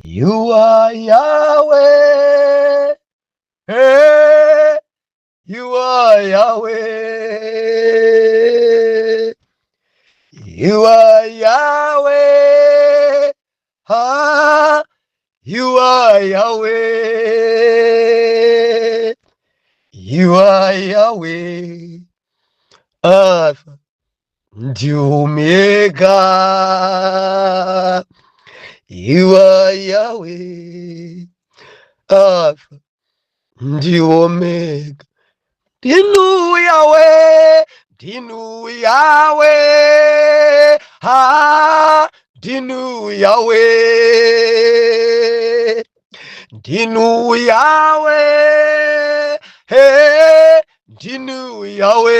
You are Yahweh. Hey, you are Yahweh. You are Yahweh. Ah, you are Yahweh. You are Yahweh. Alpha and Omega. You are Yahweh. Alpha and Omega. Dinu Yahweh. Dinu Yahweh. Ah, Dinu Yahweh. Dinu Yahweh. Hey, Dinu Yahweh.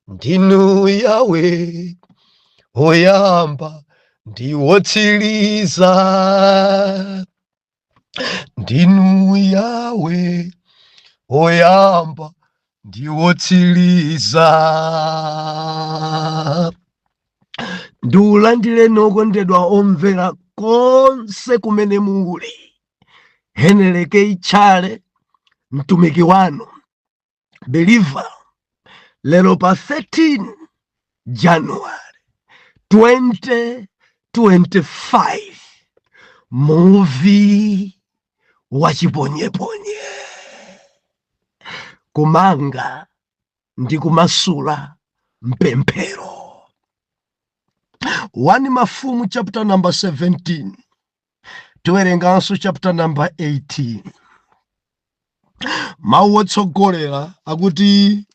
Dinu Yahweh. Oyamba ndiwotsiriza. Dinu Yahweh. Oyamba ndiwotsiriza. Ndiulandire nokondedwa omvera konse kumene muli. Heneleke Ichale mtumiki wanu believer lero pa 13 January 2025 movie wachiponyeponye kumanga ndi kumasula mpemphero. 1 Mafumu chapter number 17 tiwerenganso chapter number 18. Mawu otsogolera akuti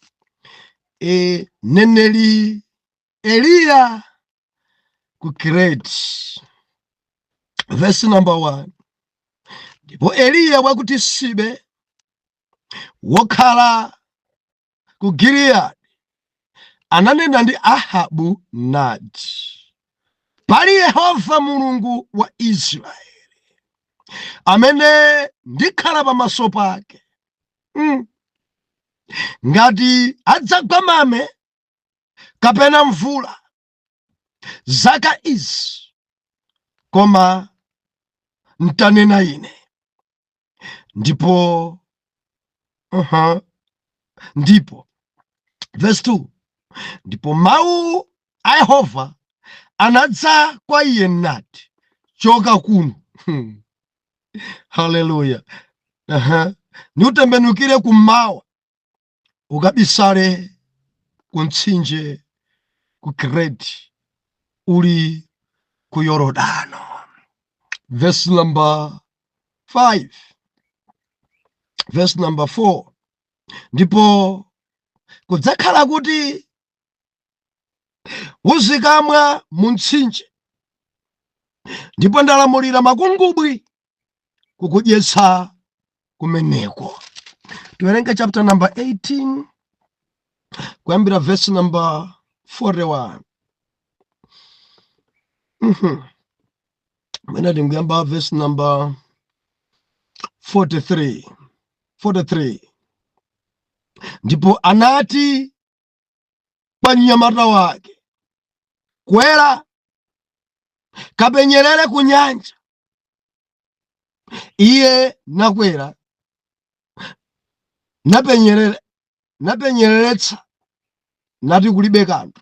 neneli Eliya ku Kireti, verse number 1. Ndipo Eliya wakuti Sibe wokhala ku Giliyadi ananena ndi Ahabu nati, pali Yehova Mulungu wa Israeli amene ndikhala pamaso pake, ngati adzagwa mame kapena mvula zaka izi, koma ntanena ine. Ndipo verse 2, ndipo mawu a Yehova anadza kwa iye nati, choka kuno. Haleluya. Niutembenukire kummawa ukabisale ku mtsinje ku Kireti uli ku Yorodano. Verse number 5. Verse number 4. Ndipo kudzakhala kuti uzikamwa mu mtsinje, ndipo ndalamulira makungubwi kukudyetsa kumeneko. Tiwerenge chapter number 18 kuyambira verse number 41. Mwena ndinguyamba verse number 43. Ndipo anati kwa mnyamata wake, kwera kapenyerere ku nyanja. Iye nakwera napenyereretsa nati kulibe kanthu.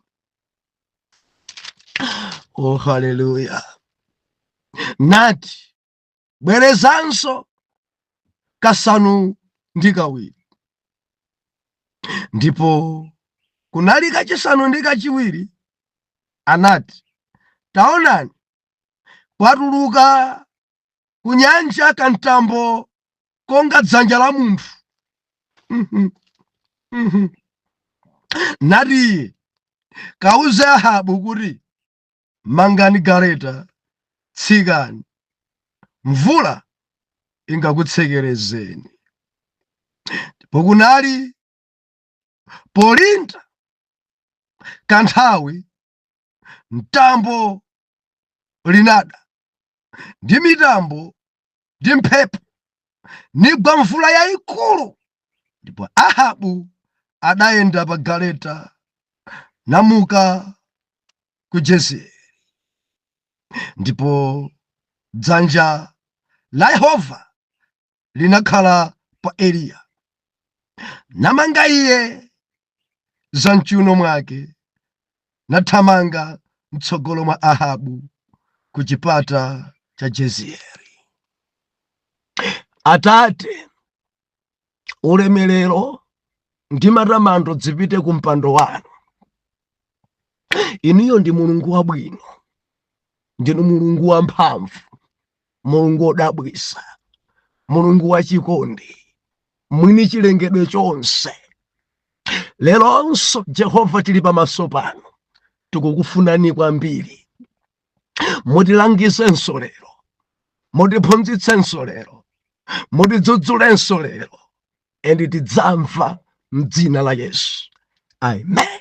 Oh, haleluya. Nati bwerezanso kasanu ndi kawiri. Ndipo kunali kachisanu ndi kachiwiri, anati, taonani, kwatuluka ku nyanja kantambo konga dzanja la munthu. Nati kauze Ahabu kuti, mangani galeta, tsikani, mvula ingakutsekerezeni. Ndipo kunali polinda kanthawi, mtambo linada ndi mitambo ndi mphepo, nigwa mvula yayikulu. Ndipo Ahabu adayenda pa galeta namuka ku Jezeri. ndipo dzanja la Yehova linakhala pa Eliya, namanga iye za mchiuno mwake, nathamanga mtsogolo mwa Ahabu ku chipata cha Jezieli. Atate, ulemerero ndi matamando zipite ku mpando wanu. Inuyo ndi Mulungu wabwino, ndinu Mulungu wamphamvu, Mulungu wodabwisa, Mulungu wachikondi, mwini chilengedwe chonse. Leronso Jehova tili pamaso panu, tikukufunani kwambiri. Mutilangisenso lero, mutiphunzitsenso lero, mutidzudzulenso lero, endi tidzamva m'dzina la Yesu. Amen.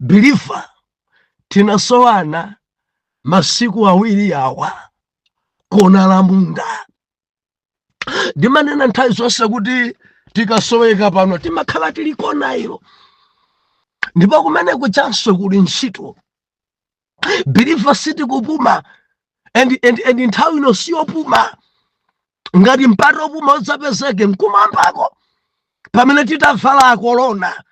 Believer, tinasowana masiku awiri awa kona la munda. Ndimanena nthawi zonse kuti tikasoweka pano timakhala tili kona ilo, ndipo kumene kuchanso kuli ntchito. Believer sitikupuma, and nthawi ino siyopuma. Ngati mpata opuma udzapezeke mkumwambako. Pamene titavala korona,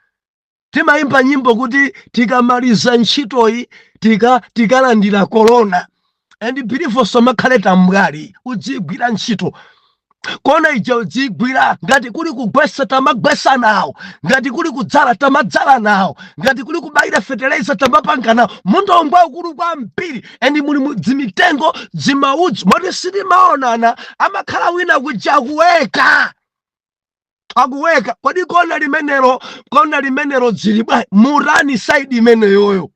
timayimba nyimbo kuti tikamaliza ntchitoyi tikalandira korona. And believer somakhale tambwali udzigwira ntchito. Kona ija udzigwira, ngati kuli kugwesa tamagwesa nawo, ngati kuli kudzala tamadzala nawo, ngati kuli kubayira fertilizer tamapanga nawo. Mundu omwe ukulu kwambiri, and muli muzimitengo zimaudzi moti sitimaonana, amakhala wina kuja akuweka. Kodi kona limenelo dzili bwanji? Murani side imeneyoyo.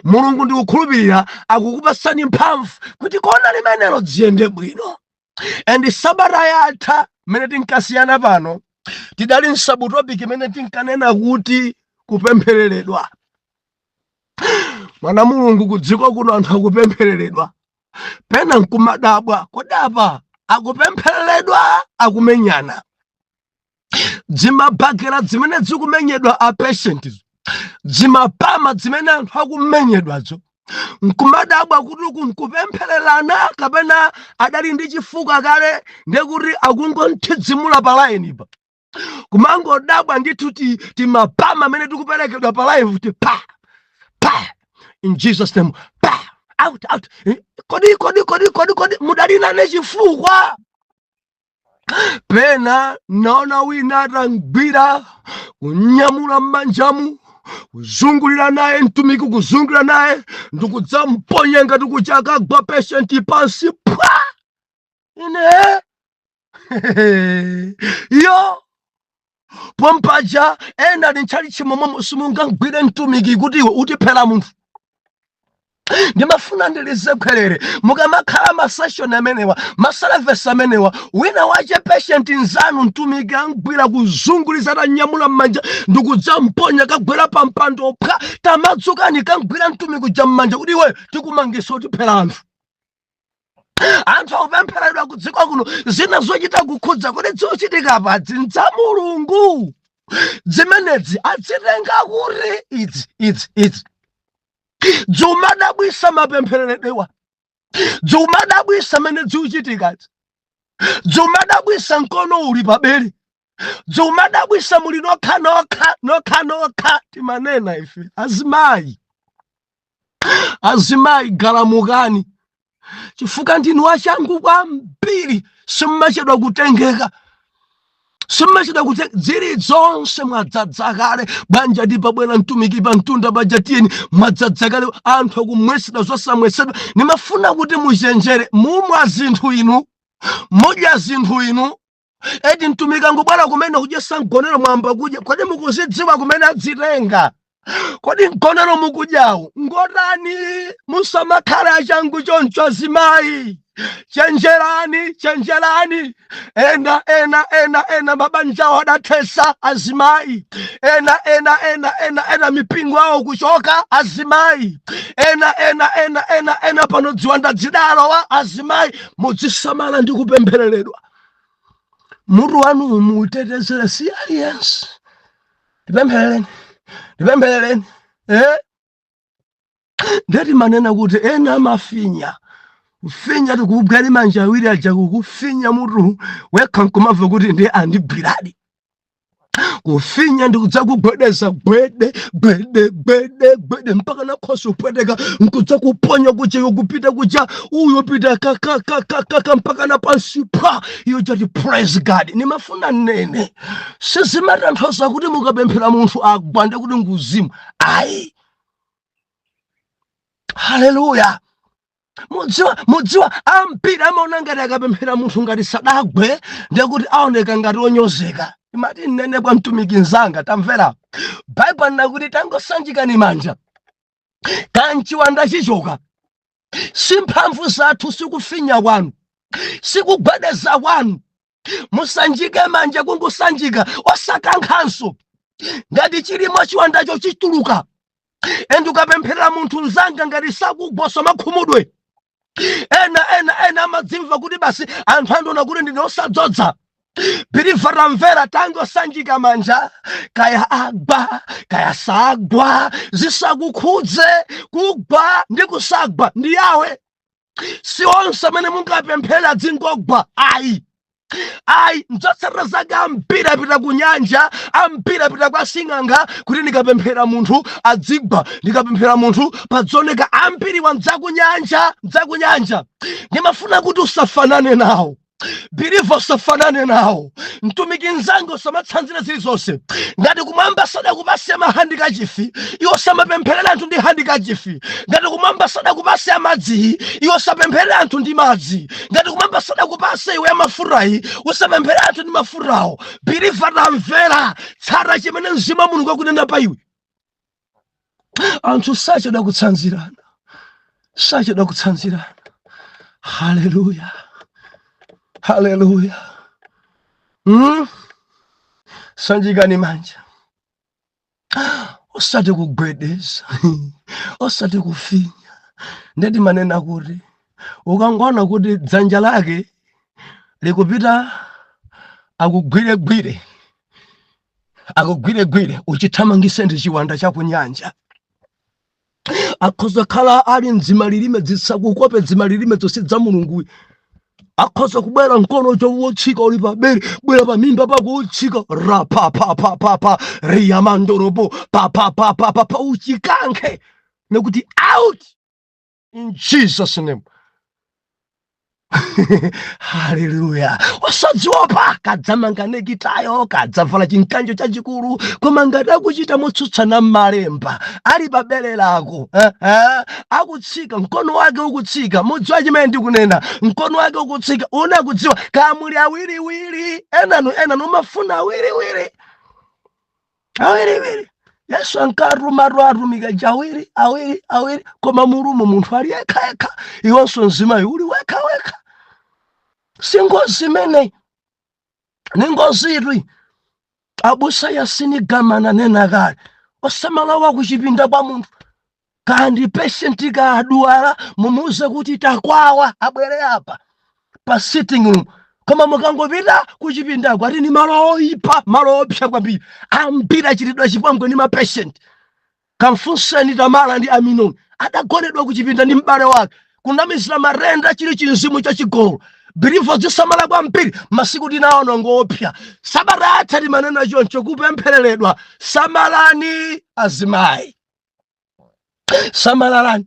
Mulungu ndikukhulupirira akukupasani mphamvu kuti kona limenelo dziyende bwino. And sabata yatha mene tinkasiyana pano, tidali nsabutopiki imene tinkanena kuti kupemphereredwa. Mwana Mulungu kudziko kuno anthu akupemphereredwa. Pena nkumadabwa, kodi apa akupemphereredwa akumenyana. Dzimabhagera zimene zikumenyedwa a patient, dzimapama zimene anthu akumenyedwazo. Nkumadabwa kuti nkupemphererana kapena adali ndi chifuka kale ndekuti akungonthizimula pa line pa. Kumangodabwa ndithu timapama amene tikuperekedwa pa live kuti pa in Jesus name, pa out. Kodi mudali nane chifukwa? Pena naona wina atangwira kunyamula m'manjamu, kuzungulira naye mtumiki, kuzungulira naye ndikudzamponya ngati kuja akagwa patient pansi pa ine yo pompaja ena linchali chimomo simungagwire mtumiki kuti iwe utiphera munthu. Ndimafuna ndilize kwerere mukamakhala masession amenewa, maservice amenewa, wina wache patient nzanu mtumiki angwira kuzunguliza tanyamula m'manja ndikudzamponya kagwera pa mpando pha tamadzukani kangwira mtumiki kuja m'manja kuti iwe tikumangisa utiphera anthu. Anthu akupempheredwa kudziko kuno zina zochita kukhudza kuti zochitika pa dzinza Mulungu. Zimenezi azitenga kuti idzi dzumadabwisa mapemphereredwa, dzumadabwisa mene ziuchitika, dzumadabwisa mkono uli pabere, dzumadabwisa muli nokha timanena ife azimayi galamukani chifukwa ndinu achangu kwambiri, simmachedwa kutengeka. Ziri zonse mwadzadza kale, banja ndipabwera mtumiki pa mtunda bajatini mwadzadza kale, anthu akumwesedwa zosamwesedwa. Nimafuna kuti muchenjere, mumwa zinthu inu, modya zinthu inu. Edi mtumiki angubwera kumene kudyesa mgonero mwamba kudya, kodi mukuzidziwa kumene adzitenga? Kodi mgonero mukudyawo ngotani? Musamakhale achangu choncho azimayi. Chenjerani. Ena mabanja adathesa azimayi. Ena mipingo awo kuchoka azimayi. Ena pano dziwanda dzidalowa azimayi. Mudzisamala ndi kupemphereredwa. Mutu wanu mutetezere si aliyense. Ndipempherereni. ndati manena kuti ena mafinya kufinya tikugwera manja awiri aja kufinya mutu wekha nkumamva kuti ndi andigwiradi kufinya ndikudza kugwedeza gwede mpaka nakhosi upweteka nkudza kuponya kuja kupita kuja uyo pita kaka mpaka na pansi pa iyo jati praise God. Nimafuna nene sizimatanthoza kuti mukapemphera munthu agwande kuti nguzimu ayi. Haleluya. Mudziwa ambiri amaona ngati akapemphera munthu ngati sadagwe ndekuti aoneka ngati onyozeka. Imati nene kwa mtumiki nzanga tamvera Bible nakuti tangosanjikani manja kanchiwanda chichoka. Simphamvu zathu sikufinya kwanu sikugwedeza kwanu. Musanjike manja kungusanjika osakankhanso ngati chilimo chiwandacho chituluka. Ende ukapemphera munthu nzanga ngati sakugbosa makhumudwe ena amadzimva kuti basi anthu andona kuti ndine osadzodza. Biriva ramvera tangosanjika manja kaya agwa kaya sagwa zisakukhudze kugwa ndi kusagwa ndi yawe. Si onse amene mungapemphera dzingogwa ayi mdzotsatira zake ambiri apita ku nyanja ambiri apita kwa sing'anga kuti ndikapemphera munthu adzigwa ndikapemphera munthu padzoneka ambiri wa mdzakunyanja. Ndimafuna kuti usafanane nawo. Biriva usafanane nawo. Mtumiki nzango samatsanzira zilizonse ngati kumwamba sadakupase mahandikachifi iwo samapempherera anthu ndi handikachifi. Ngati kumwamba sadakupase amadzi iwo sapempherera anthu ndi madzi. Ngati kumwamba sadakupase iwe mafurayi usapempherera anthu ndi mafurawo. Biriva tamvera tsata chimene mzimu wa Mulungu akunena pa iwe. Anthu sacheda kutsanzirana. Haleluya. Haleluya. Sanjikani manja osati kugwedeza osati kufinya. Ndeti manena kuti ukangona kuti dzanja lake likupita akugwiregwire uchithamangise ndi chiwanda cha kunyanja. Akhoza khala ali mdzimalilime zisakukope dzimalilime zonse za Mulungu. Akhoza kubwera mkono chowotsika uli pabere bwera pamimba pako utsika pa riyamandorobo pa uchikankhe nekuti out in Jesus name. Haleluya. Osadziopa kadzamangane kitayo kadzavala chinkanjo chachikulu koma ngati akuchita motsutsana m'malemba ali pabere lako akutsika mkono wake ukutsika. Mudziwa chimene ndikunena mkono wake ukutsika unakudziwa kamuli awiriwiri enanu mafuna awiriwiri. Yesu ankarumika awiri koma mulumo munthu ali yekha iwonso mzimayi uli wekha. Singozi imene ningozi iri abusa yasinigamana nena kale osamala wakuchipinda kwa munthu kandi patient kadwala mumuze kuti takwawa abwere apa pa sitting room. Koma mukangopita kuchipinda kwati ni malo oyipa malo opsa kwambiri ambiri achitidwa chipongwe ni mapatient. Kamfunseni Tamara ndi Aminoni adagonedwa kuchipinda ndi m'bale wake kunamizira marenda chili chinzimu chachigolo. Biriva zisamala kwambiri masiku tinaona ngopya sabarata limanena choncho kupemphereredwa. Samalani azimayi samalani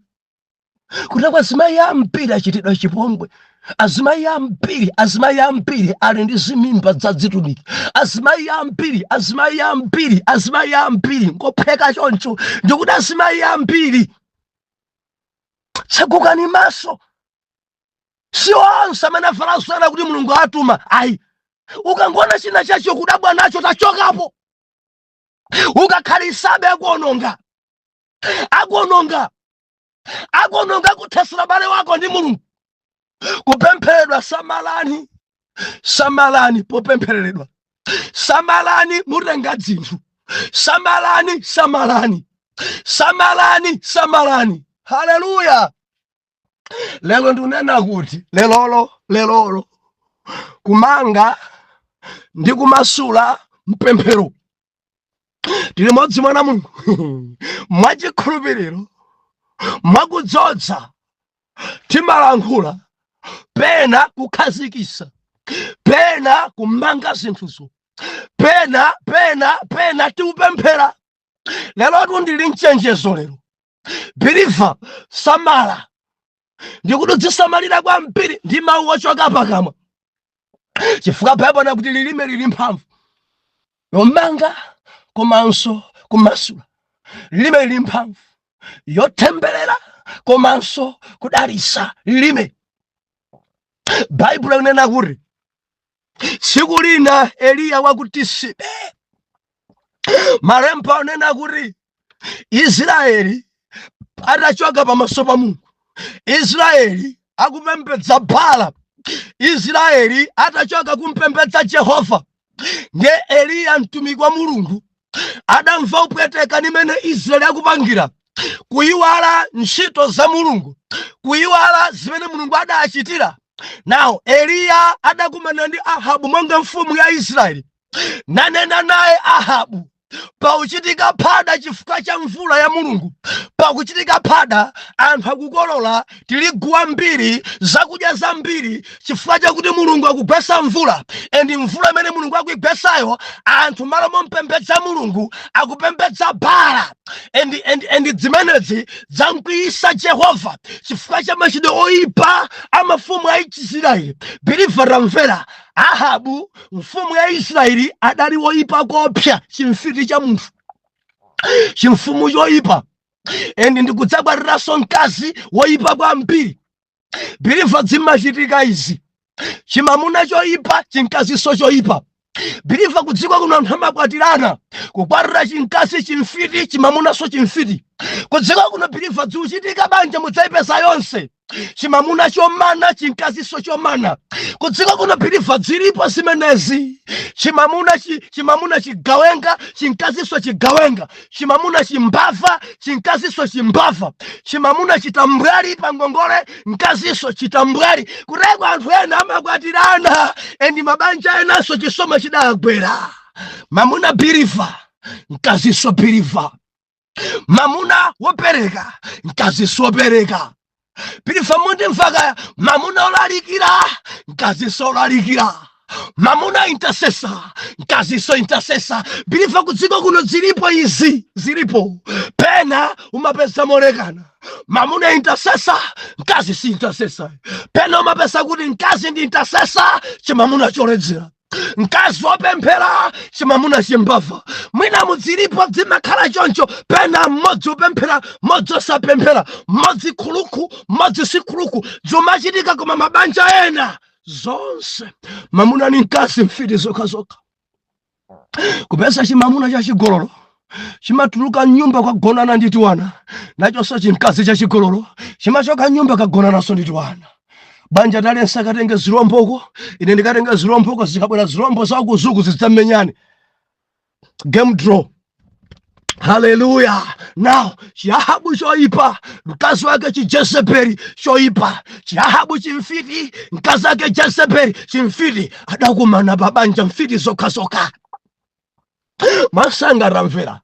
kuti kwa azimayi ambiri achitidwa chipongwe. Azimayi ambiri ali ndi zimimba zadzitumiki. Azimayi ambiri ngopheka choncho ndikuti azimayi ambiri tsegukani maso. Si onse amene avala zoyera kuti Mulungu atuma ayi. Ukangona china chacho kudabwa nacho tachokapo. Ukakhalisabe akuononga kuthesera bale wako ndi Mulungu. Kupempheredwa samalani popemphereredwa. Samalani mutenga dzinthu. Samalani. Haleluya. Lelo ndunena kuti lelolo kumanga ndi kumasula mpemphero tili modzi mwana Mulungu mwachikhulupiriro mwakudzoza timalankhula, pena kukhazikisa, pena kumanga zinthuzo, pena tiupemphera. Lero ndili mchenjezo lero. Believer, samala. Ndikuti udzisamalira kwambiri ndi mawu ochoka pakamwa. Chifukwa Baibulo kuti lilime lili mphamvu yomanga komanso kumasula. Lilime lili mphamvu yotemberera komanso kudalisa. Lilime Baibulo inena kuti tsiku lina Eliya wakuti Tisibe, malemba anena kuti Israeli atachoka pamaso pa Mulungu, Israeli akupembedza Baala, Israeli atachoka kumpembedza Jehova, nge Eliya mtumiki wa Mulungu adamva upweteka nimene Israeli akupangira, kuyiwala ntchito za Mulungu, kuyiwala zimene Mulungu adachitira. Now Eliya adakumana ndi Ahabu monga mfumu ya Israeli, nanena naye Ahabu, pauchitika phada chifukwa cha mvula ya Mulungu, pakuchitika phada anthu akukolola tiliguwa mbiri, zakudya zambiri, chifukwa chakuti Mulungu akugwesa mvula. Endi mvula imene Mulungu akuyigwesayo, anthu malo mompembedza Mulungu akupembedza Baala. Endi zimenezi zamkwiyisa Jehova chifukwa cha machitidwe oyipa amafumu a Israeli. Believer, ramvera. Ahabu mfumu ya Israeli adali woyipa kopya, chimfiti cha munthu, chimfumu choyipa. Endi ndikudzabwariraso mkazi woyipa kwambiri. Believer, zimachitika izi. Chimamuna choyipa, chinkaziso choyipa. Believer, kudziko kuno anthu amakwatirana, kukwarira chinkazi chimfiti, chimamunaso chimfiti. Kudziko kuno believer, ziuchitika banja mudzayipeza yonse, chimamuna chomana, chinkaziso chomana. Kudziko kuno believer, zilipo zimenezi. Chimamuna chigawenga, chinkaziso chigawenga. Chimamuna chimbava, chinkaziso chimbava. Chimamuna chitambwali pangongole, nkaziso chitambwali. Kutekwa anthu ena amakwatirana, endi mabanja enaso chisoma chidagwera. Mamuna believer, nkaziso believer. Mamuna wopereka, nkaziso wopereka. Believer, mundi mfaka mamuna olalikira, nkaziso olalikira. Mamuna intercessor, nkaziso intercessor. Believer, kudziko kuno zilipo izi, zilipo. Pena umapesa molekana, mamuna intercessor, nkazi si intercessor. Pena umapesa kuti nkazi ndi intercessor, chimamuna choledzera. Nkazi wopemphera, chimamuna chimbava. Mwina muzilipo zimakhala choncho, pena mmodzi upemphera, mmodzi osapemphera, mmodzi khuluku, mmodzi si khuluku. Zomachitika koma mabanja ena zonse mamuna ni nkazi mfiti zokhazokha. Kupesa chimamuna cha chigololo chimatuluka nyumba kagonana ndi tiwana, nachonso chinkazi cha chigololo chimachoka nyumba kagonanaso ndi tiwana. Banja talensa katenge zilomboko, ine ndikatenge zilomboko, zikabwera zilombo zakuzuku zidzamenyane. Game draw. Hallelujah. Now, Ahabu choipa, mkazi wake Jezebeli choipa. Ahabu chimfiti, mkazi wake Jezebeli chimfiti. Adakumana babanja mfiti zoka. Masanga ramvera.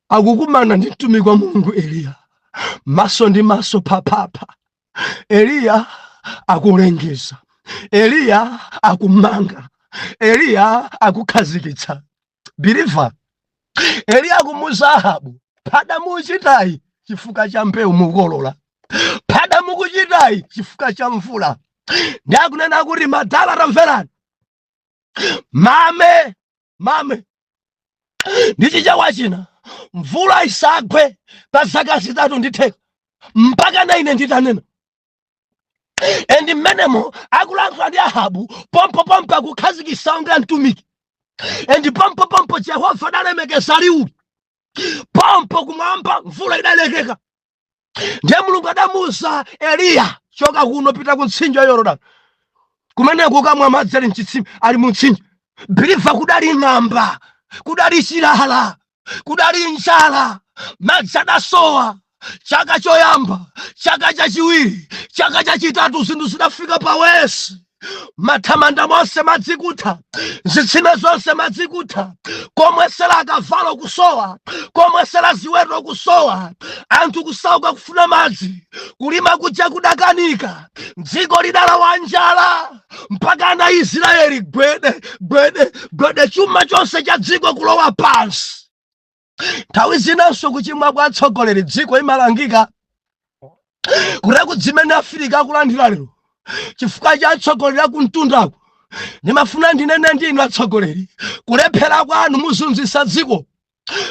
Akukumana ndi mtumiki wa Mulungu Eliya. Maso ndi maso papapa. Eliya akulengeza. Eliya akumanga. Eliya akukhazikitsa. Believer, Eliya akumuza Ahabu, phada muchitayi chifukwa cha mbewu mukolola, phada mukuchitayi chifukwa cha mvula. Ndi akunena kuti madala ramverani, mame ndichi chawa china mvula isagwe pa zaka zitatu ndi theka mpaka na ine nditanena. Endi mmenemo akulankhula ndi Ahabu pompo akukhazikitsa onga mtumiki. Endi pompo Jehova adalemekeza liwu, pompo kumwamba mvula idalekeka. Ndiye Mulungu adamuza Eliya, choka kuno pita ku mtsinje wa Yorodani, kumene kukamwa madzi ali mchitsime ali mu mtsinje. Believer, kudali ng'amba, kudali chilala, kudali njala, madzi adasowa. Chaka choyamba, chaka chachiwiri, chaka chachitatu, zinthu zidafika pa wesi. mathamanda monse madzi kutha, zitsime zonse madzi kutha, komwesera akavalo kusowa, komwesera ziweto kusowa, anthu kusauka kufuna madzi, kulima kuja kudakanika, dziko lidalawa njala, mpaka ana Israeli gwede chuma chonse cha dziko kulowa pansi. Nthawi zinanso kuchimwa kwa atsogoleri dziko imalangika, kuti kudzimene Afrika akulandira lero chifukwa cha atsogoleri akumtundako. Ndimafuna ndinene ndinu atsogoleri, kulephera kwanu muzunzisa dziko,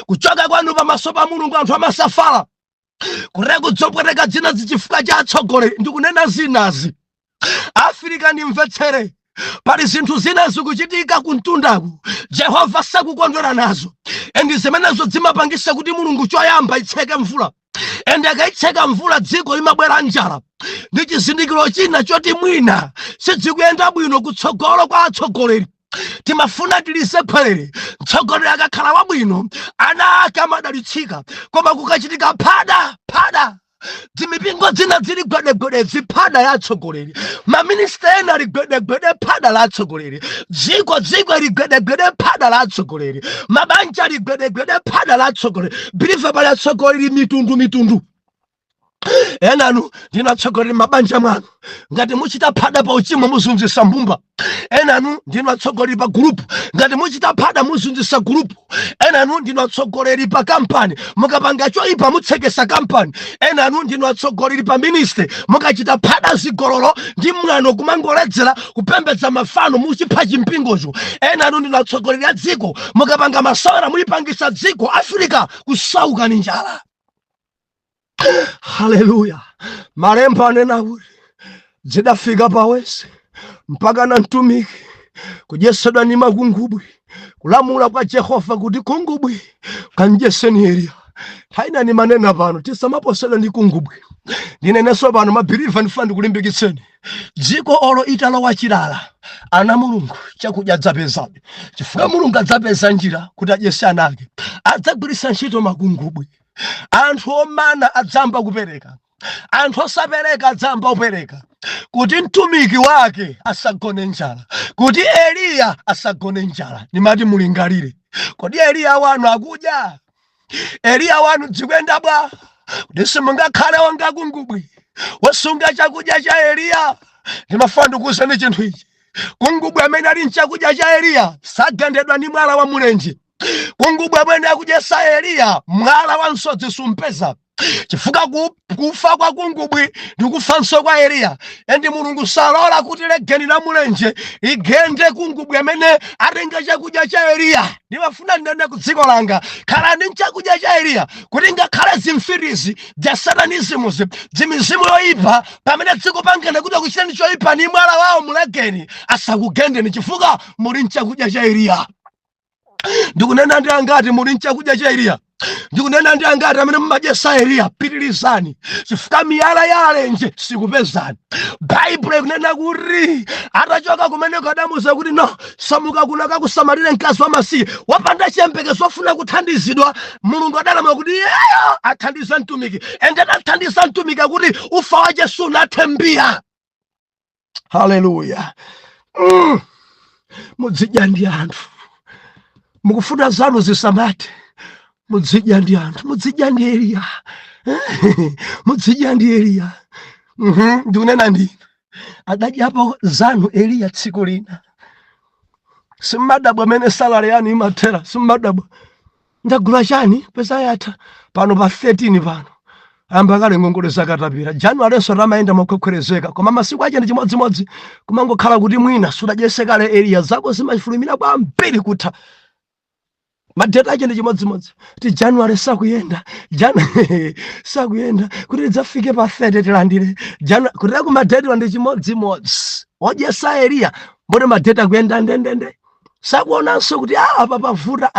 kuchoka kwanu pamaso pa Mulungu anthu amasafala, kuti kudzopweteka dzina chifukwa cha atsogoleri. Ndikunena zinazi, Afrika ndimvetsere, pali zinthu zina zikuchitika kumtundaku Jehova sakukondwera nazo, endi zimenezo zimapangisa kuti Mulungu choyamba itseke mvula, ende akaitseka mvula dziko limabwera njala. Ndi chizindikiro china choti mwina sidzikuyenda bwino kutsogolo kwa atsogoleri. Timafuna tilise khwelere, mtsogoleri akakhala wabwino ana ake amadalitsika, koma kukachitika phada dzimipingo dzina dzili gwedegwede ziphada ya atsogoleri, maminista ena ali gwedegwede phada la atsogoleri, dziko ili gwedegwede phada la atsogoleri, mabanja ali gwedegwede phada la atsogoleri, biliva pali atsogoleri mitundu. Enanu ndinu atsogoleri mabanja mwanu, ngati muchita phada pa uchimo muzunzisa mbumba. Enanu ndinu atsogoleri pa gurupu, ngati muchita phada muzunzisa gurupu. Enanu ndinu atsogoleri pa kampani, mukapanga choipa mutsekesa kampani. Enanu ndinu atsogoleri pa ministry, mukachita phada zigololo ndi mwano kumangoledzera kupembedza mafano muchipha chimpingocho. Enanu ndinu atsogoleri a dziko, mukapanga masawera mulipangisa dziko Afrika kusauka ni njala. Haleluya. Malemba anena kuti zidafika pawese mpaka na mtumiki kujesedwa ni makungubwi, kulamula kwa Jehova kuti kungubwi kanjeseni Eliya. Haina ni manena pano tisamaposela ni kungubwi. Ndineneso pano mabiriva ndifuna kulimbikitseni, dziko olo italowa chilala ana Mulungu chakudya adzapezabe, chifukwa Mulungu adzapeza njira kuti adyese ana ake, adzagwiritsa ntchito makungubwi. Anthu omana adzamba kupereka, anthu osapereka adzamba kupereka, kuti mtumiki wake asagone njala, kuti Eliya asagone njala. Nimati mulingalire, kodi Eliya wanu akudya? Eliya wanu dzikuyenda bwa? Kuti simungakhale wanga kungubwi wasunga chakudya cha Eliya? Ndimafuna ndikuwuzeni chinthu ichi, kungubwi amene ali nchakudya cha Eliya sagendedwa ni mwala wa mulenje. Kungubwi amene akudyesa Eliya mwala wa msodzi sumpeza, chifukwa kufa kwa kungubwi ndi kufanso kwa Eliya. Endi Mulungu salola kuti legeni la mulenje igende kungubwi amene atenga chakudya cha Eliya. Ndimafuna ndinene ku dziko langa, khalani nchakudya cha Eliya, kuti ngakhale zimfirizi bya satanizimuzi, dzimizimu yoyipa, pamene dziko pangene kuti akuchiteni choyipa ni mwala wawo mulegeni asakugendeni, chifukwa muli nchakudya cha Eliya. Ndikunena ndi angati muli nchakudya cha Eliya? Ndikunena ndi angati amene mumadyesa Eliya? Pitirizani, chifukwa miyala ya alenje sikupezani. Baibulo ikunena kuti atachoka kumeneko adamuza kuti no, samuka kuno kakusamalire mkazi wamasiye wapanda chiyembekezo wofuna kuthandizidwa. Mulungu adalamula kuti yeyo athandize mtumiki, ende atathandiza mtumiki kuti ufa wa Yesu unathe mbiya. Haleluya. Mudzidya ndi anthu, mukufuna zanu zisamate, mudzidya ndi anthu, mudzidya ndi Eliya. Mudzidya ndi Eliya. Ndikunena ndinu adadyapo zanu Eliya tsiku lina. Simmadabwa amene salary yanu imathera, simmadabwa ndagula chani pesa yatha pano pa 13 pano amba kale ngongole zakatapira. January so ramayenda mokwekwerezeka, koma masiku ache ndi chimodzimodzi kumangokhala kuti mwina sudadyese kale Eliya zako zimafulumira kwambiri kutha. Madeta ache ndi chimodzimodzi ti January sakuyenda, sakuyenda kuti lidzafike pa 30 tilandire January, kuti ku madeta ndi chimodzimodzi odyesa Eliya. Mbona madeta kuyenda ndendende sakuonanso kuti apa pavuta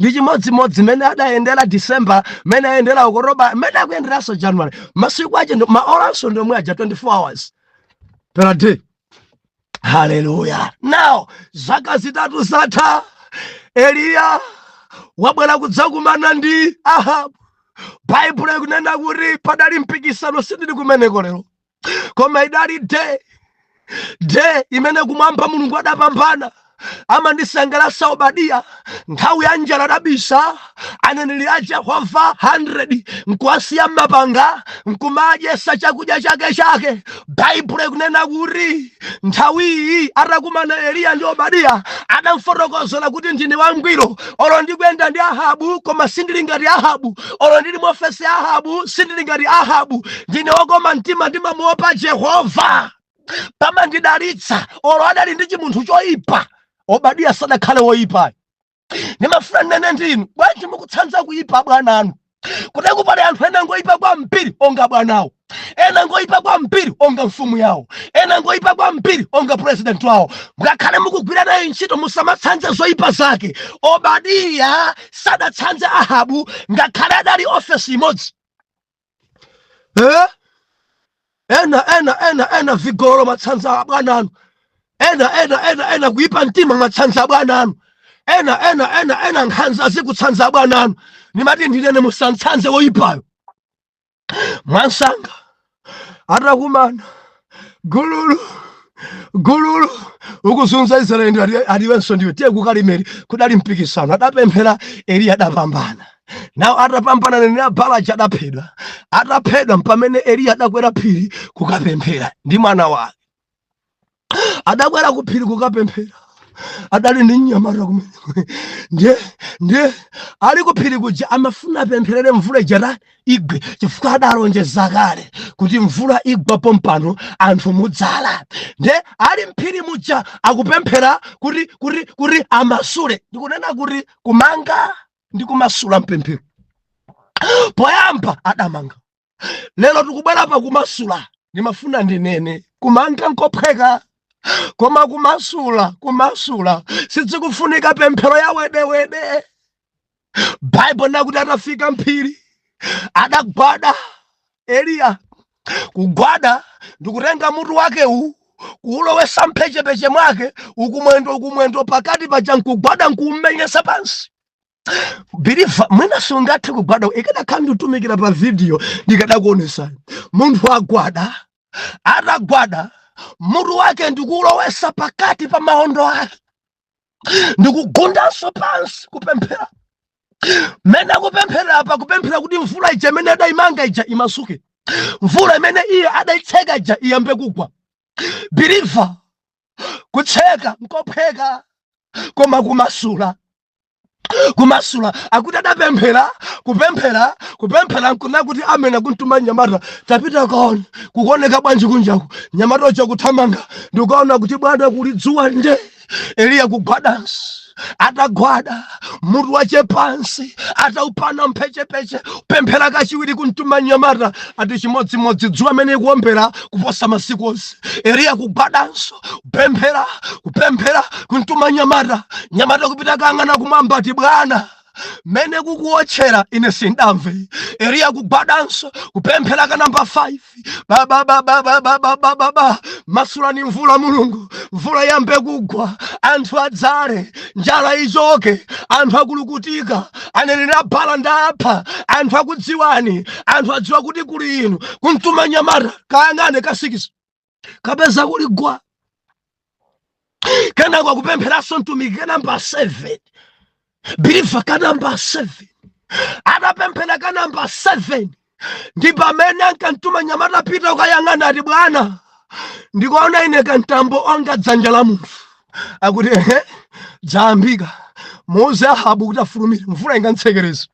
ndi chimodzimodzi mene adayendera December, mene ayendera Oktoba, mene akuyenderanso January. Masiku ache ndo maoranso ndomwe aja 24 hours per day. Haleluya. Now zaka zitatu zatha, Eliya wabwera kudzakumana ndi Ahabu. Baibulo ikunena kuti padali mpikisano sindili kumeneko lero, koma idali day de imene kumwamba mulungu adapambana amandisangalatsa Obadiya nthawi ya njala dabisa aneneri a Yehova 100 nkuwasiya mapanga nkumadyesa chakudya chake. Baibulo ikunena kuti nthawi iyi atakumana Eliya ndi Obadiya adamfotokozera kuti ndine wangwiro, olo ndikuyenda ndi Ahabu koma sindili ngati Ahabu, olo ndili mu ofesi ya Ahabu sindili ngati Ahabu, ndine wokoma mtima ndimamuopa Yehova pamandidalitsa, olo adali ndi chimunthu choyipa. Obadiya sadakhale woyipa. Ndimafuna nene ndinu bwanji mukutsanza kuyipa bwana anu, kuti kupali anthu ena ngoyipa kwambiri onga bwanawo, ena ngoyipa kwambiri onga mfumu yawo, ena ngoyipa kwambiri onga president wawo. Mukakhale mukugwira naye ntchito musamatsanze zoyipa zake. Obadiya sadatsanze Ahabu ngakhale adali ofesi imodzi. Ena vigolo matsanza bwana anu, ena kuyipa mtima matsanza bwana anu, ena nkhanza zikutsanza bwana anu. Nimati ndinene musantsanze woyipayo. Mwansanga atakumana gululu ukuzunza Israeli aliwenso ndiwe tiye kukalimeri kudali mpikisano. Adapemphera Eliya adapambana. Nawo atapambana nene Balaja adaphedwa pamene Eliya adakwera phiri kukapemphera ndi mwana wake. Adakwera ku phiri kukapemphera adali ndi nyamata kumene ndiye ali ku phiri kuja amafuna apempherere mvula ija igwe, chifukwa adalonjeza kale kuti mvula igwa pompano anthu mudzala. Ndiye ali mphiri muja akupemphera kuti amasule, ndikunena kuti kumanga ndi kumasula mpemphero. Poyamba adamanga, lero tikubwera pa kumasula. Ndimafuna ndinene kumanga nkophweka, koma kumasula sizikufunika pemphero ya wedewede. Bible nakuti atafika mphiri adagwada Eliya. Kugwada ndikutenga mutu wake kuulowesa mphechepeche mwake ukumwendo pakati paja nkugwada nkumenyesa pansi. Believe mwina sungathe kugwada ikadakhala nditumikira pa video ndikadakuonesani. Munthu atagwada mutu wake ndikulowesa pakati pa maondo ake ndikugundanso pansi kupemphera. Mene kupemphera apa kupemphera kuti mvula ija imene adayimanga ija imasuke, mvula imene iye adayitseka ija iyambe kugwa. Believe kutseka nkophweka, koma kumasula akuti adapemphera kupemphera nkuna kuti amene akuntuma nyamata tapita kaone kukoneka bwanji kunjaku. Nyamata ocha kuthamanga ndikuona kuti bwana kuli dzuwa nde. Eliya kugwadanso atagwada mutu wache pansi ataupana mphechepeche pemphera kachiwiri kuntuma nyamata ati chimodzimodzi dzuwa amene ikuombera kuposa masiku onse. Eliya kugwadanso kupemphera kuntuma nyamata kupita kang'ana kumwamba ati bwana mene kukuotchera ine sindamve. Eliya kugwadanso kupemphera ka namba 5 masulani mvula mulungu, mvula yambe kugwa, anthu adzale, njala ichoke, anthu akulukutika, aneneri abhala ndapha, anthu akudziwani, anthu adziwa kuti kuli inu. Kuntuma nyamata kayang'ane ka 6 kapeza kuli gwa. Kenako kupempheranso mtumiki ka namba 7. Believe ka namba 7 adapemphera ka namba 7 ndi pamene ankantuma nyamata pita ukayang'ana ati bwana ndikuona ine kantambo onga dzanja la munthu. Akuti dzayambika muuze Ahabu kuti afulumire mvula ingantsekereza.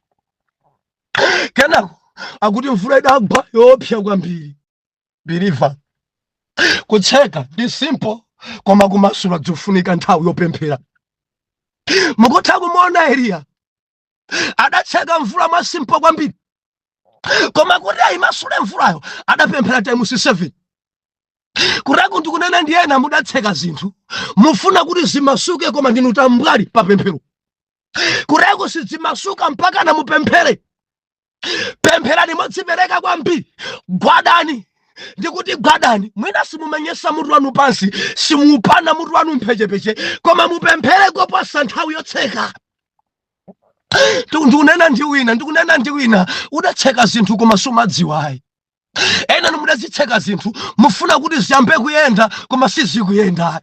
Kenako akuti mvula idagwa yopsa kwambiri. Believe kutseka ndi simple, koma kumasula kufunika nthawi yopemphera. Mukutha kumuona Eliya adatseka mvula mwa simple kwambiri, koma kuti ayimasule mvulayo adapemphera time 7. Kuraku ndikunena ndiyena mudatseka zinthu mufuna kuti zimasuke, koma ndinu tambwali pa pemphero. Kuraku sizimasuka mpaka na mupemphere. Pempherani modzipereka kwambiri, gwadani ndikuti gwadani. Mwina simumenyesa mutu wanu pansi, simuupana mutu wanu mphechepeche, koma mupemphere koposa nthawi yotseka. Ndikunena ndi wina udatseka zinthu koma sumadziwayi. ena mudazitseka zinthu mufuna kuti ziyambe kuyenda koma sizikuyenda.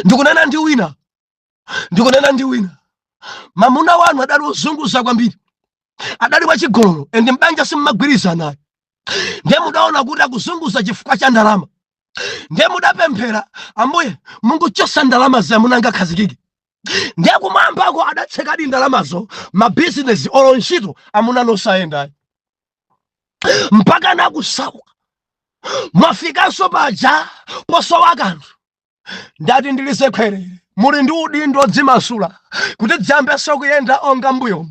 Ndikunena ndi wina mamuna wanu adali ozunguza kwambiri, adali wachigololo ende mbanja simmagwiriza naye, ndiye mudaona kuti akuzunguza chifukwa cha ndalama, ndiye mudapemphera Ambuye mungochosa ndalama za munanga khazikike. Ndiye kumwambako adatsekadi ndalamazo mabizinesi olo ntchito amuna nosayenda mpaka nakusauka. Mwafikanso paja posowa kanthu, ndati ndilisekhwerere muli ndi udindo dzimasula kuti dziyambenso kuyenda onga mbuyo.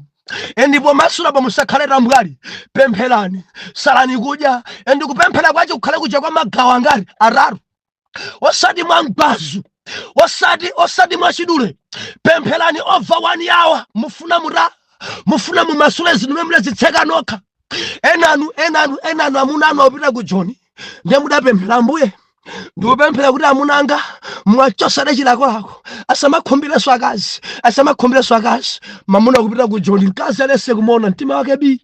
Ndipo masula pamusakhale tambwali, pempherani, salani kudya, endi kupemphera kwacho kukhale kuja kwa magawo angati atatu, osati mwa mgwazu, osati mwa chidule. Pempherani over 1 hour, mufuna mumasule zinu mlezitseka nokha. Enanu amunanu opita ku Joni ndiye mudapemphera Ambuye ndikupemphera kuti amunanga mwachosere chilakolako asamakhumbiraso akazi. Mamuna kupita ku Joni, mkazi alese kumona mtima wake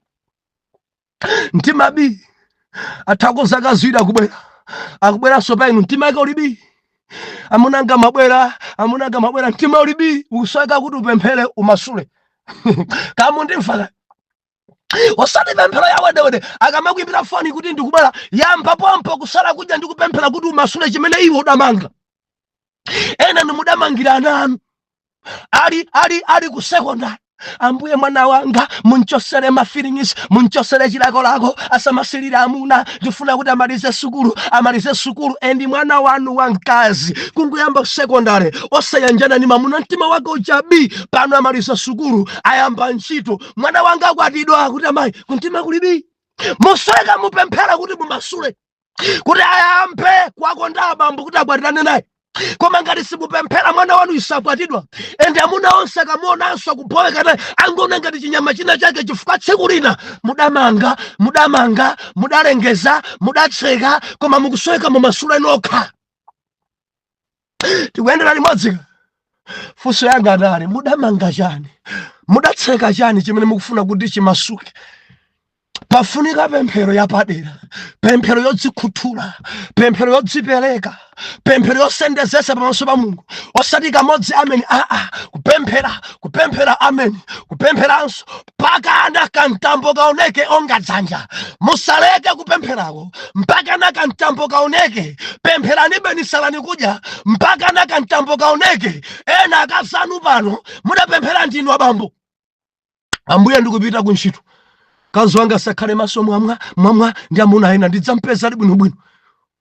mtima athakoza kazwira akubwera sopa inu mtima wake ulibi. Amunanga mabwera mtima ulibi, ukusweka kuti upemphere umasule. Kamu ndimfala osati pemphero yawe dewede akamakuimbira foni kuti ndikubwera yamba pompo kusala kudya ndikupemphera kuti umasule chimene iwo udamanga. Ena mudamangira ana anu ali ku secondary. Ambuye mwana wanga munchosere mafeelings, munchosere chilakolako, asamasilira amuna, ndifuna kuti amalize sukulu. Endi mwana wanu wamkazi kunguyamba secondary osayanjana ni mamuna mtima wake uchabi, pano amalize sukulu ayamba ntchito. Mwana wanga akwatidwa kuti amayi kuntima kulibi. Museka mupemphera kuti mumasule kuti ayambe kwakonda abambo kuti akwatirane naye. Koma ngati simupemphera mwana wanu isakwatidwa, ende amuna onse akamuonanso kupoweka naye angona ngati chinyama china chake chifukwa tsiku lina mudamanga, mudalengeza, mudatseka, koma mukusweka mumasule nokha. Tikuyendera limodzi. Funso yanga adali mudamanga chani, mudatseka chani chimene mukufuna kuti chimasuke. Pafunika pemphero yapadera, pemphero yodzikhuthula, pemphero yodzipereka, pemphero yosendezesa pamaso pa Mulungu. Osati kamodzi ameni, kupemphera ameni, kupempheranso mpaka na kantambo kaoneke onga dzanja. Musaleke kupempherako mpaka na kantambo kaoneke. Pempherani beni salani kudya mpaka na kantambo kaoneke. Ena akazanu pano mudapemphera ndinu abambo. Ambuye ndikupita kuntchito, kazi wanga sakhale maso mwamwa ndi amuna ena ndidzampeza bwinobwino.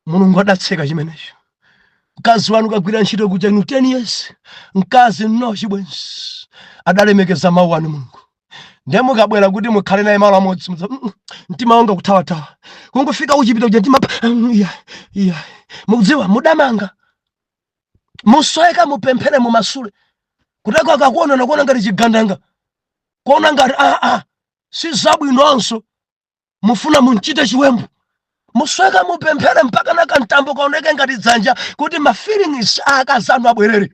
Mulungu adatseka chimenecho. Mkazi wanu kagwira ntchito kuja inu 10 years, mkazi no chibwenzi adalemekeza mawu anu Mulungu. Ndiye mukabwera kuti mukhale naye malo amodzi mtima wanga kuthawa kungofika uchipita kuja mtima mukudziwa mudamanga. Musoeka mupemphere mumasule kutaka akakuona nakuona ngati chigandanga, kuona ngati si zabwinonso mufuna munchite chiwembu. Musweka mupemphere mpaka na kantambo kaoneke ngati dzanja kuti ma feelings akazanu abwerere.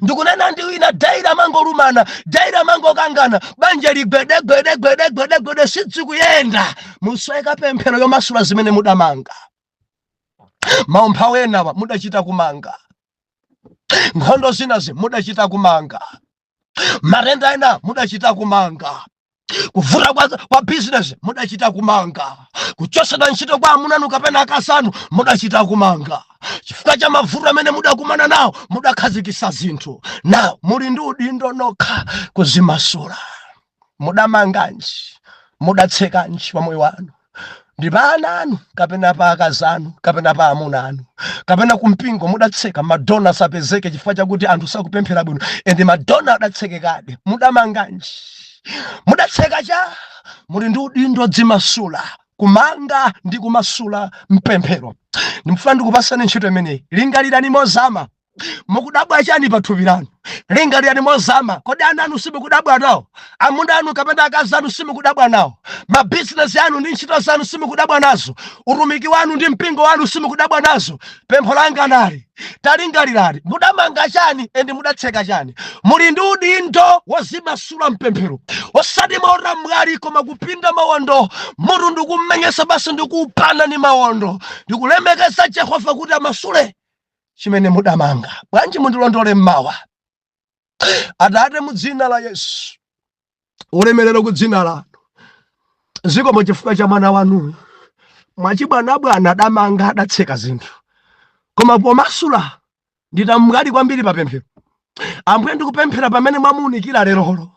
Ndikunena ndi wina daira mangolumana, daira mangokangana, banja ligwede sidzikuyenda. Musweka pemphero yomasula zimene mudamanga. Maumpha wenawa mudachita kumanga, nkhondo zinazi mudachita kumanga, matenda ena mudachita kumanga, kuvuta kwa business mudachita kumanga, kuchosana ntchito kwa amunanu kapena akasanu mudachita kumanga. Chifukwa cha mavuto amene mudakumana nawo mudakhazikisa zinthu. Nawo muli ndi udindo nokha kuzimasula. Mudamanganji, mudatsekanji pa moyo wanu, ndi pa ana anu kapena pa akazanu kapena pa amuna anu kapena kumpingo mudatseka. Madonna sapezeke chifukwa chakuti anthu sakupemphera bwino, ende madonna adatsekekade. Mudamanganji, mudatseka cha muli ndi udindo dzimasula, kumanga ndi kumasula mpemphero. Ndimufuna ndikupasani ntchito imeneyi, lingalirani mozama mukudabwa chani pa thupi lanu? Lingalirani mozama. Kodi ana anu simukudabwa nawo? Amuna anu kapena akazi anu simukudabwa nawo? Mabizinesi anu ndi ntchito zanu simukudabwa nazo? Utumiki wanu ndi mpingo wanu simukudabwa nazo? Pempho langa nali talingalirani, mudamanga chani endi mudatseka chani? Muli ndi udindo wozimasula mpemphero, osati maona mwali koma kupinda mawondo. Mutu ndikumenyesa basi ndikupana ni mawondo, ndikulemekeza Jehova kuti amasule chimene mudamanga. Bwanji mundilondole mmawa. Atate, mu dzina la Yesu, ulemerero ku dzina lanu. Zikomo chifukwa cha mwana wanu mwachibwanabwana adamanga adatseka zinthu, koma pomasula nditamngati kwambiri pa pemphero. Ambuye ndikupemphera pamene mwamuunikira lerolo,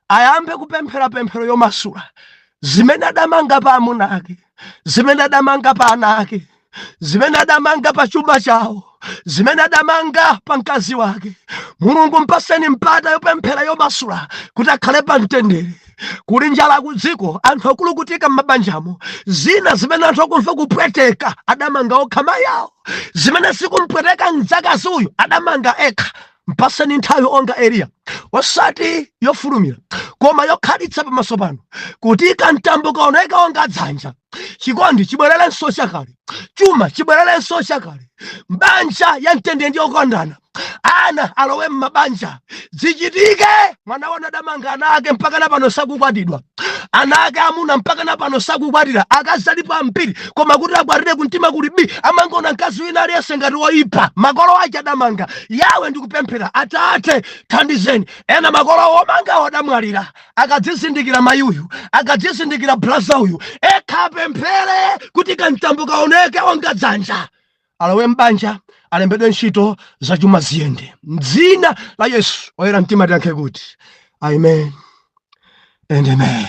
ayambe kupemphera pemphero yomasula zimene adamanga pa amuna ake, zimene adamanga pa ana ake, zimene adamanga pa chuma chawo, zimene adamanga pa mkazi wake. Mulungu mpaseni mpata yopemphera yomasula kuti akhale pa mtendere. Kuli njala ku dziko, anthu akulukutika m'mabanjamo. Zina zimene anthu akumva kupweteka adamanga okhama yawo, zimene sikumpweteka mdzakazi uyu adamanga ekha. Mpaseni nthawi onga Eliya, osati yofulumira koma yokhalitsa pamaso panu, kuti kamtambo kaoneka onga dzanja. Chikondi chibwererenso chakale, chuma chibwererenso chakale, mbanja ya mtendere ndi okondana. Ana alowe m'mabanja, zichitike. Mwana wana adamanga ana ake mpaka na pano sakukwatidwa, ana ake amuna mpaka na pano sakukwatira. Akazi alipo ambiri koma kuti akwatire kumtima kulibi, amangona mkazi wina aliyense ngati woyipa. Makolo ake adamanga. Yawe ndikupemphera, Atate thandizeni. Ena makolo omanga adamwalira, akadzizindikira mayi uyu, akadzizindikira blaza uyu, ekha pemphere kuti kamtambo kaoneke onga dzanja. Alowe mbanja, alembedwe ntchito za chuma ziyende. M'dzina la Yesu oyera mtima tiyankhe kuti amen and amen.